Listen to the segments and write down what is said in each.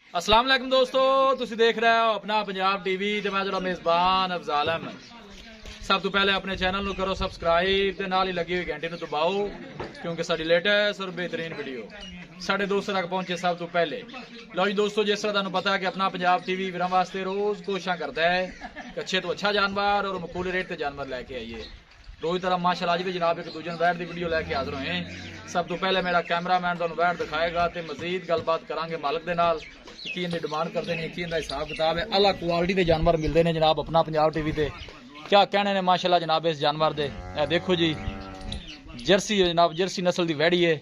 अस्सलाम वालेकुम दोस्तों, तुसी देख रहे हो अपना पंजाब टीवी ते मैं जरा मेजबान अफजाल अहमद। सब तो पहले अपने चैनल को करो सब्सक्राइब ते नाल ही लगी हुई घंटी को दबाओ क्योंकि साडी लेटेस्ट और बेहतरीन वीडियो साढ़े दोस्तों तक पहुंचे सब तो पहले। लो जी दोस्तों, जिस तरह तुहानू पता है कि अपना पंजाब टीवी वीरां वास्ते रोज कोशिशां करता है कि अच्छे तो अच्छा जानवर और मकबूल रेट ते जानवर लैके आइए। रोज तरह माशाल्लाह अज भी जनाब एक दूजे वैट की वीडियो लैके हाजिर होए। सब तो पहले मेरा कैमरामैन तुहानू वैट दिखाएगा तो मजीद गलबात करांगे मालिक दे नाल की इन्हें डिमांड करते हैं, की इनका हिसाब किताब है। अला क्वालिटी के जानवर मिलते हैं जनाब अपना पंजाब टीवी ते। क्या कहने ने माशाल्लाह जनाब इस जानवर दे। ए देखो जी जर्सी जनाब, जर्सी नस्ल की वैड़ी है।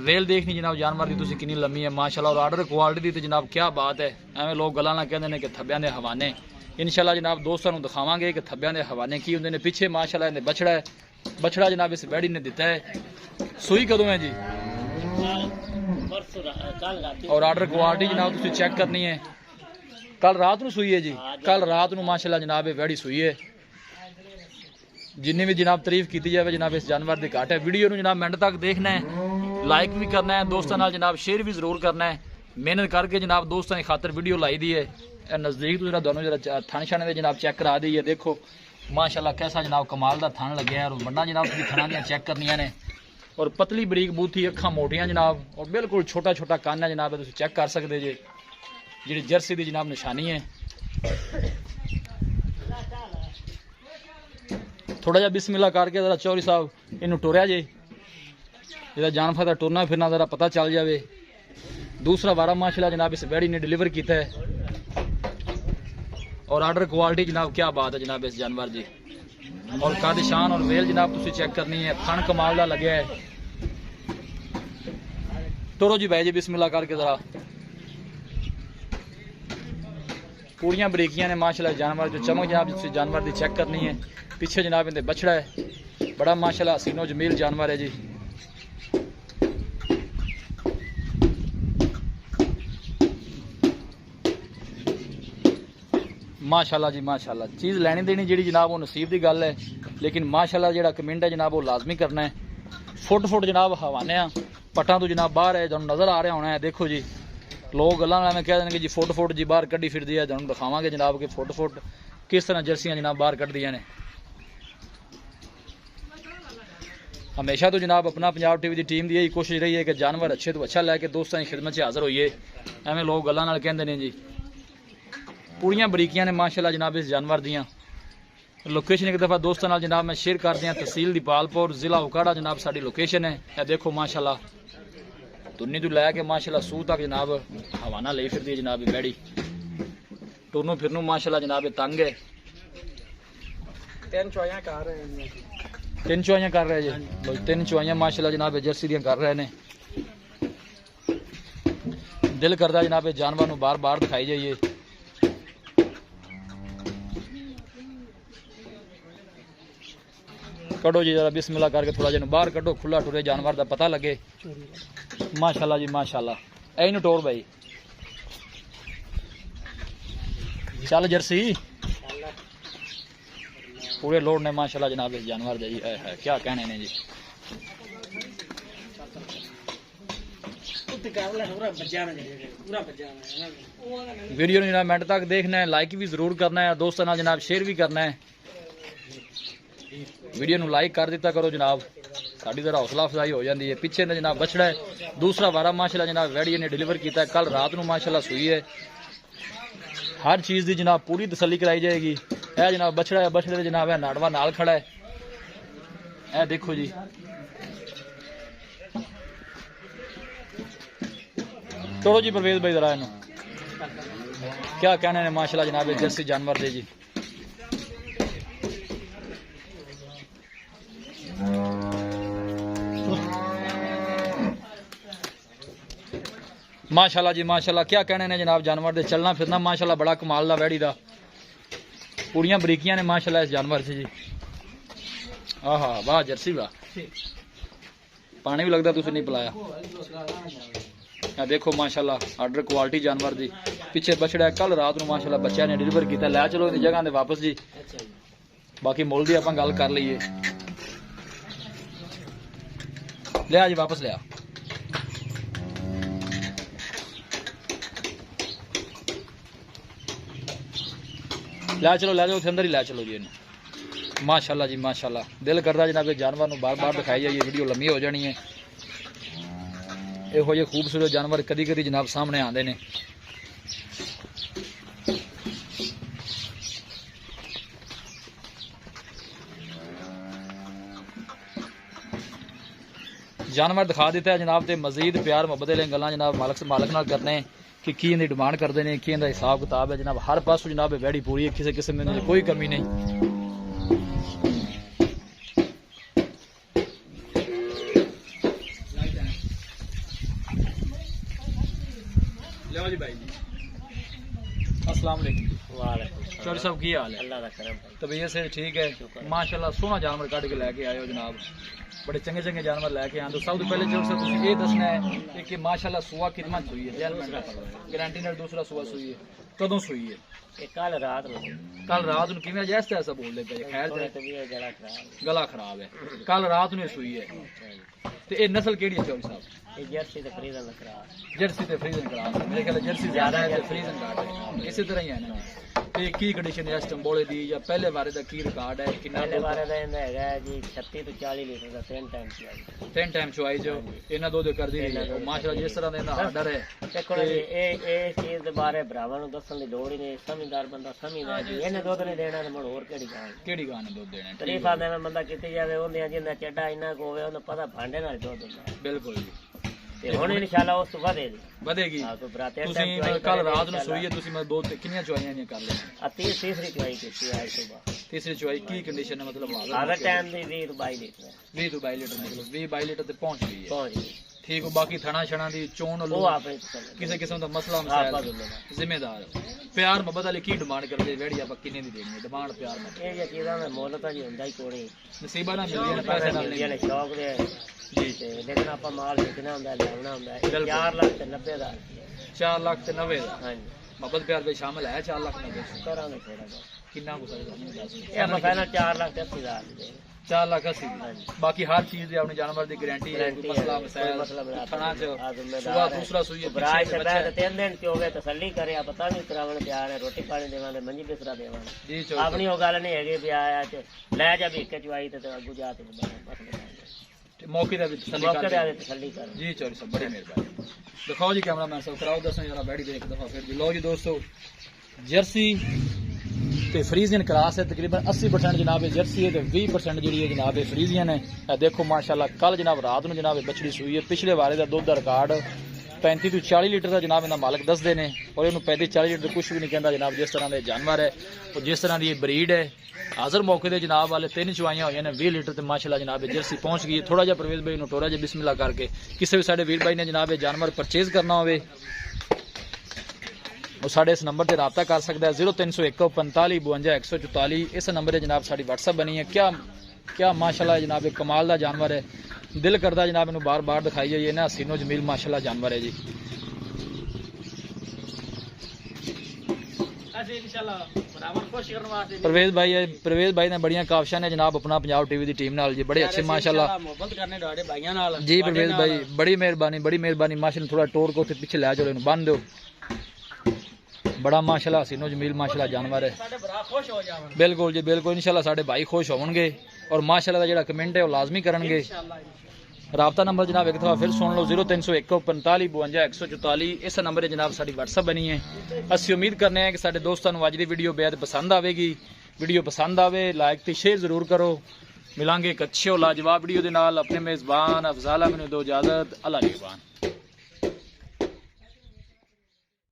वेल देखनी जनाब जानवर की तुसी कितनी लम्मी है माशाल्लाह, और आर्डर क्वालिटी की जनाब क्या बात है। एवं लोग गल्लां ना कहते हैं कि थब्बियां दे हवाने। इंशाल्लाह जनाब दोस्तों को दिखावांगे कि थब्बियां दे हवाने की होंदे ने। पिछे माशाल्लाह इन्हें बछड़ा है, बछड़ा जनाब इस वैड़ी ने दिता है। सूई कदों है जी और आर्डर क्वालिटी जनाब तुसी चेक करनी है। कल रात को सूई है जी, कल रात को माशाल्लाह जनाब वैड़ी सूई है। जिन्नी भी जनाब तारीफ की जाए जनाब इस जानवर की घाट है। वीडियो में जनाब मिनट तक देखना है, लाइक भी करना है, दोस्तों नाल जनाब शेयर भी जरूर करना है। मेहनत करके जनाब दोस्तों की खातर वीडियो लाई दी है। नज़दीक तो दोनों जरा थन छन जनाब चेक करा दी है। देखो माशाल्लाह कैसा जनाब कमाल का थन लगे और बड़ा जनाब थना दियाँ चेक करनिया ने। और पतली बरीक बूथी अखा मोटियां जनाब और बिल्कुल छोटा छोटा कान है जनाब, तुम चेक कर सकते जे। जी जर्सी की जनाब निशानी है। थोड़ा जहा बिस्मिल्लाह करके जरा चौधरी साहब इनू टुरया जे, जरा जानवर का टुरना फिरना जरा पता चल जाए। दूसरा वारा माशाल्लाह जनाब इस वैड़ी ने डिलीवर किया है। और आर्डर क्वालिटी जनाब क्या बात है जनाब इस जानवर की। और कद शान और वेल जनाब तुसी चेक करनी है। थन कमाल का लगे है। टुरो जी भाई जी बिस्मिल्लाह करके जरा। पूरियां बरीकियां ने माशाल्लाह जानवर जो चमक जनाब तुसी जानवर की चेक करनी है। पीछे जनाब इनके बछड़ा है, बड़ा माशाल्लाह हसीनो जमील जानवर है जी। माशाल्लाह जी माशाल्लाह। चीज़ लैनी देनी जी जनाब वो नसीब की गल है, लेकिन माशाल्लाह जो कमेंट है जनाब वो लाजमी करना है। फुट फुट जनाब हवाने पट्टा तो जनाब बाहर है, जन नज़र आ रहा होना है। देखो जी लोग गल्लां में कह देंगे जी फुट फुट जी बाहर कड्डी फिरदी है। जन दिखावांगे जनाब कि फुट फुट किस तरह जर्सियां जनाब बाहर कढ़दियां ने। हमेशा तो जनाब अपना पंजाब टीवी की टीम की यही कोशिश रही है कि जानवर अच्छे तो अच्छा लैके दोस्तों की खिदमत से हाजिर होइए। एवं लोग गल्लां नाल कहंदे ने जी। पूरियां बरीकियां ने माशाल्लाह जनाब इस जानवर दियां। लोकेशन एक दफ़ा दोस्तों नाल जनाब मैं शेयर कर दियां। तहसील दीपालपुर जिला उकाड़ा जनाब साडी लोकेशन है। यह देखो माशाल्लाह तुन्नी तो लैके माशाल्लाह सूह तक जनाब हवाना ले फिरदी है जनाब बैड़ी। टुरनू फिरनू माशाल्लाह जनाब तंग है। तीन चुआइयां कर रहे जी। तीन चुआइयां माशाल्लाह जनाब जर्सी दियां कर रहे ने। दिल करदा जनाब जानवर नूं बार बार दिखाई जाइए। कढ़ो जी जरा बिस्मिल्लाह करके थोड़ा जिहा बाहर कढ़ो, खुला टुरे जानवर का पता लगे। माशाल्लाह जी माशाल्लाह। ऐ टोर भाई चल जर्सी पूरे लोड ने माशाल्लाह जनाब इस जानवर जी है क्या कहने ने जी। वीडियो जनाब मिनट तक देखना है, लाइक भी जरूर करना है, दोस्तों नाल जनाब शेयर भी करना है। वीडियो नू लाइक कर दिता करो जनाब, साड़ी जरा हौसला अफजाई हो जाती है। पिछे ने जनाब बछड़ा है, दूसरा वारा माशाल्लाह जनाब वैड़ी ने डिलीवर किया है। कल रात को माशाल्लाह सूई है। हर चीज़ की जनाब पूरी तसल्ली कराई जाएगी। यह जनाब बछड़ा है, बछड़े जनाब है नाड़वा नाल खड़ा है। यह देखो जी छोड़ो जी परवेज भाई जरा इन्हों क्या कहने ने माशाल्लाह जनाब जर्सी जानवर दे जी। माशाल्लाह जी माशाल्लाह क्या कहने ने जनाब जानवर दे। चलना फिरना माशाल्लाह बड़ा कमाल दा वैड़ी दा। पूरियां बरीकियां ने माशाल्लाह इस जानवर से जी। आहा वाह जर्सी वाह। पानी भी लगता तुसी नहीं पिलाया। देखो माशाल्लाह आर्डर क्वालिटी जानवर दी। पिछे बछड़ा है, कल रात को माशाल्लाह बच्चा ने डिलीवर किया। लै चलो इन जगह वापस जी, बाकी मुल दी आपां गल कर लीए। लिया जी वापस लिया। लै चलो उत्थे अंदर ही लै चलो जी इन्हूं। माशाल्लाह जी माशाल्लाह, दिल करदा जनाब जानवर नूं बार बार दिखाई जाइए, वीडियो लंबी हो जानी है। इहो ਜਿਹੇ खूबसूरत जानवर कदी कदी जनाब सामने आते हैं। जानवर दिखा दिता है जनाब, तो मजीद प्यार मुहब्बत वाली गल्लां जनाब मालक नाल करते हैं कि की इहदी डिमांड करते हैं, की इहदा हिसाब किताब है जनाब। हर पासों जनाब वैड़ी पूरी है, किसी किस्म की कोई कमी नहीं। लो जी भाई जी, अस्सलाम वालेकुम। चौधरी साहब की हाल है? अल्लाह दा करम। तबीयत से ठीक है माशाल्लाह। सोहना जानवर कढ़ के लैके आए हो जनाब, बड़े चंगे चंगे जानवर लैके आए। तो सब तो पहले जो तुम ये दसना है कि माशाल्लाह सुआ कितना सुई है, गारंटी नाल दूसरा सुआ सुई है, कदों सुई है? कल रात नूं किवें जैसे ऐसा बोलदे पे? खैर गला खराब है, कल रात नूं सुई है। ते ए नस्ल केड़ी है चौधरी साहब? जर्सी ते फ्रीजन क्रॉस। जर्सी ते फ्रीजन क्रॉस, मेरे ख्याल जर्सी ज्यादा है, फ्रीजन घट है, इसी तरह ही है ना। ते की कंडीशन है इस टंबोले दी, या पहले बारे दा की रिकॉर्ड है? कितना पहले बारे दा इंदा हैगा जी 36 तो 40 लीटर दा 10 टाइम चुआई। 10 टाइम चुआई जो इना दो कर दी है माशाल्लाह। जिस तरह दा आर्डर है देखो जी, ए चीज दे बारे भरावां नूं दस्सण दी लोड़ ही नहीं। समझदार बंदा समझदा जी, इहने दुध नहीं देना ते मुड़ होर केड़ी गां ने दुध देना। तरीफा देना बंदा किते जावे, ओंदे जिंदा चड्डा इना को होवे ओनु पता भांडे नाल दुध दिंदा। बिल्कुल जी। ते हुण इंशाअल्लाह उस तो ਵਧੇਗੀ। ਤੁਸੀਂ ਕੱਲ ਰਾਤ ਨੂੰ ਸੋਈਏ, ਤੁਸੀਂ ਮੈਂ ਦੋ ਕਿੰਨੀਆਂ ਚੁਆਈਆਂ ਨਹੀਂ ਕਰ ਲਈਆਂ? तीसरी चुआई की आज सुबह। तीसरी चुआई की कंडीशन है? मतलब आधा टाइम दी 20 तो 22 लीटर 20 तो 22 लीटर मतलब 20 22 लीटर ते पहुंच गई है। पहुंच गई ठीक हो। बाकी थना छना दी चोन वो आप किसी किस्म का मसला मसाइल जिम्मेदार प्यार मोहब्बत वाली की डिमांड करते वेड़ी आप किन्ने दी देनी है? डिमांड प्यार ये चीज़ां दा मुੱਲ ਤਾਂ ਜੀ ਹੁੰਦਾ ਹੀ कोई नसीबा ना मिलदी है, पैसे नाल नहीं ने शौक दे जी। ते लेकिन आपा माल बेचना ਹੁੰਦਾ ਲੈਣਾ ਹੁੰਦਾ 4 ਲੱਖ ਤੇ 90 ਹਜ਼ਾਰ 4 ਲੱਖ ਤੇ 90 ਹਜ਼ਾਰ। ਹਾਂਜੀ मोहब्बत प्यार ਵਿੱਚ ਸ਼ਾਮਲ ਹੈ 4 ਲੱਖ 90 ਕਰਾਂਗੇ ਥੋੜਾ ਜਿਹਾ। ਕਿੰਨਾ ਕੁ ਸਕਦਾ ਇਹ ਆਪਾਂ ਪਹਿਲਾਂ 4 ਲੱਖ ਤੇ 80 ਹਜ਼ਾਰ ਦੇ 4 ਲੱਖ 80। बाकी हर चीज की अपने जानवर की गारंटी है, कोई मसला मसाइल थना च सुबह दूसरा सुई बराज से बैठ 3 दिन च होवे तसल्ली करे, पता नहीं करावन तैयार है, रोटी पानी देवांगे, मंजी बिस्तरा देवांगे जी। अपनी वो गल नहीं हैगी भी आया च ले जा भी के चुआई ते अगू जा ते बस मौके दा भी तसल्ली कर जी। चौधरी साहब बड़ी मेहरबानी। दिखाओ जी कैमरा मैन साहब, कराओ दसो जरा बैठी दे एक दफा फिर जी। लो जी दोस्तों, जर्सी ते फ्रीजियन क्रॉस है, तकरीबन 80% जनाब जर्सी है, तो 20% जी है जनाब फ्रीजियन है। देखो माशाल्लाह कल जनाब रात में जनाब बछड़ी सूई है। पिछले बारे का दुध का रिकॉर्ड 35 तो 40 लीटर का जनाब इनका मालक दसते हैं, और इन्होंने 35-40 लीटर कुछ भी नहीं कहता जनाब। जिस तरह के जानवर है और जिस तरह की ब्रीड है, हाजिर मौके से जनाब वाले 3 चुआइयां हुई ने 20 लीटर तो माशाल्लाह जनाब जर्सी पहुंच गई है। थोड़ा जहा परवेज भाई नोटोरा जो बिस्मिल्लाह करके किसी भी साढ़े वीर भाई ने जनाब जानवर परचेज करना हो वो साढ़े इस नंबर से रबता कर सकता है 0301 45 52 144। इस नंबर से जनाब साड़ी व्हाट्सअप बनी है। क्या माशाल्लाह जनाब एक कमाल का जानवर है, दिल करता जनाब इन्हों बार बार दिखाई जाइए ना। हसीनो जमील माशाल्लाह जानवर है जी। परवेज भाई ने बड़िया काविशा ने जनाब अपना पंजाब टीवी की टीम नाल जी, बड़े अच्छे माशाल्लाह जी। परवेज भाई बड़ी मेहरबानी माशाल्लाह। थोड़ा टोर को पीछे लै चलो, बन दो। बड़ा माशाल्लाह हसीनो जमील माशाल्लाह जानवर है। बिल्कुल जी बिल्कुल, इंशाल्लाह साढ़े भाई खुश होंगे और माशाल्लाह का जो कमेंट है वो लाजमी करेंगे। राबता नंबर जनाब एक दफा फिर सुन लो 0301 45 52 144। इस नंबर से जनाब साड़ी व्हाट्सअप बनी है। असं उम्मीद करने हैं कि साढ़े दोस्तों को अज की वीडियो बेहद पसंद आएगी। वीडियो पसंद आए लाइक तो शेयर जरूर करो। मिलांगे एक अच्छे और लाजवाब वीडियो के नाल। अपने मेज़बान अफजाल अहमद दो इजाजत। अल्लाह निगहबान।